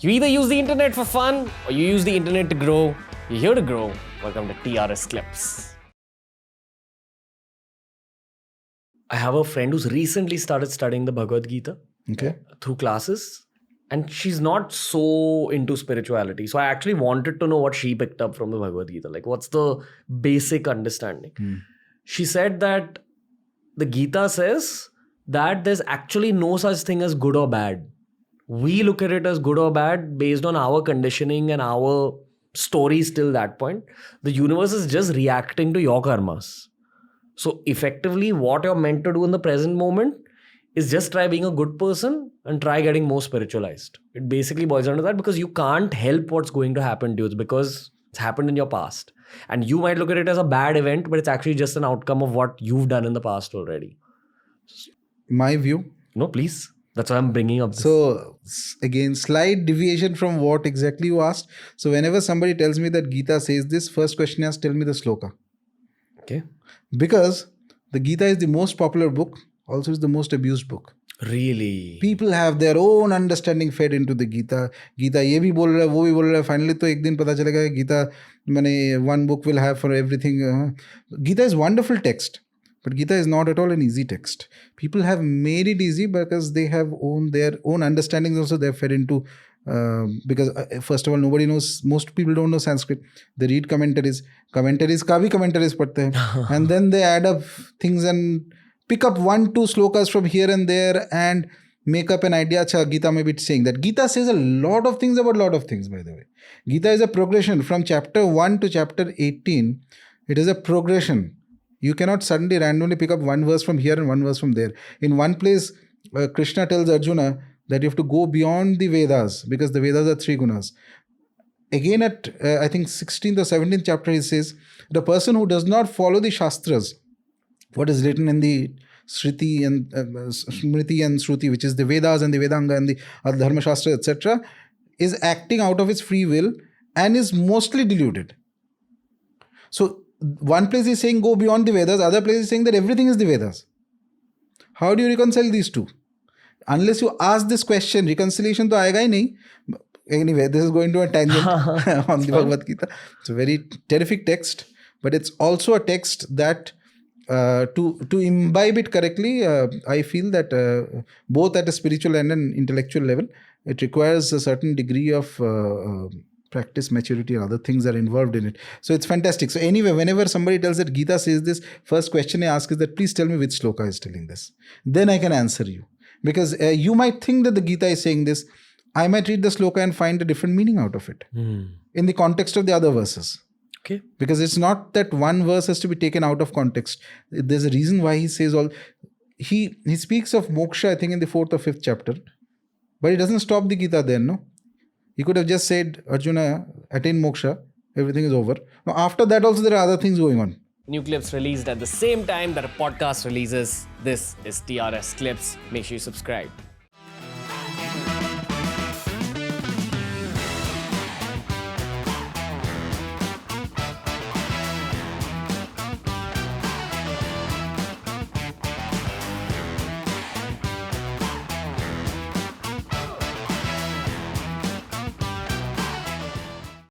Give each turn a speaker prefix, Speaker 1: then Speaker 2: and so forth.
Speaker 1: You either use the internet for fun or you use the internet to grow. You're here to grow. Welcome to TRS Clips. I have a friend who's recently started studying the Bhagavad Gita through classes, and she's not so into spirituality. So I actually wanted to know what she picked up from the Bhagavad Gita. Like, what's the basic understanding? She said that the Gita says that there's actually no such thing as good or bad. We look at it as good or bad based on our conditioning and our stories till that point. The universe is just reacting to your karmas. So effectively, what you're meant to do in the present moment is just try being a good person and try getting more spiritualized. It basically boils down to that, because you can't help what's going to happen to you. It's because it's happened in your past. And you might look at it as a bad event, but it's actually just an outcome of what you've done in the past already.
Speaker 2: My view?
Speaker 1: No, please. That's why I'm bringing up this.
Speaker 2: So again, slight deviation from what exactly you asked. So whenever somebody tells me that Gita says this, first question is, tell me the sloka.
Speaker 1: Okay.
Speaker 2: Because the Gita is the most popular book, also is the most abused book.
Speaker 1: Really?
Speaker 2: People have their own understanding fed into the Gita. Gita ye bhi bol raha hai, wo bhi bol raha hai. Finally to ek din pata chalega Gita, one book will have for everything. Gita is wonderful text. But Gita is not at all an easy text. People have made it easy because they have their own understandings also they're fed into. Because first of all, nobody knows, most people don't know Sanskrit. They read commentaries ka bhi commentaries padhte hain. And then they add up things and pick up 1-2 slokas from here and there and make up an idea. Acha, Gita may be saying that. Gita says a lot of things about a lot of things, by the way. Gita is a progression from chapter 1 to chapter 18. It is a progression. You cannot suddenly randomly pick up one verse from here and one verse from there. In one place, Krishna tells Arjuna that you have to go beyond the Vedas because the Vedas are 3 gunas. Again at, I think 16th or 17th chapter, he says, the person who does not follow the Shastras, what is written in the Smriti and Shruti, which is the Vedas and the Vedanga and the Dharma Shastra, etc., is acting out of its free will and is mostly deluded. So, one place is saying go beyond the Vedas, other place is saying that everything is the Vedas. How do you reconcile these two? Unless you ask this question, reconciliation to aayega hi nahi. Anyway, this is going to a tangent on the Bhagavad Gita. It's a very terrific text, but it's also a text that to imbibe it correctly, I feel that both at a spiritual and an intellectual level, it requires a certain degree of practice, maturity, and other things are involved in it. So it's fantastic. So anyway, whenever somebody tells that Gita says this, first question I ask is that please tell me which sloka is telling this. Then I can answer you. Because you might think that the Gita is saying this. I might read the sloka and find a different meaning out of it in the context of the other verses.
Speaker 1: Okay.
Speaker 2: Because it's not that one verse has to be taken out of context. There's a reason why he says all. He speaks of moksha, I think, in the 4th or 5th chapter. But he doesn't stop the Gita there, no? He could have just said, Arjuna, attain moksha, everything is over. Now, after that also there are other things going on.
Speaker 1: New clips released at the same time that a podcast releases. This is TRS Clips. Make sure you subscribe.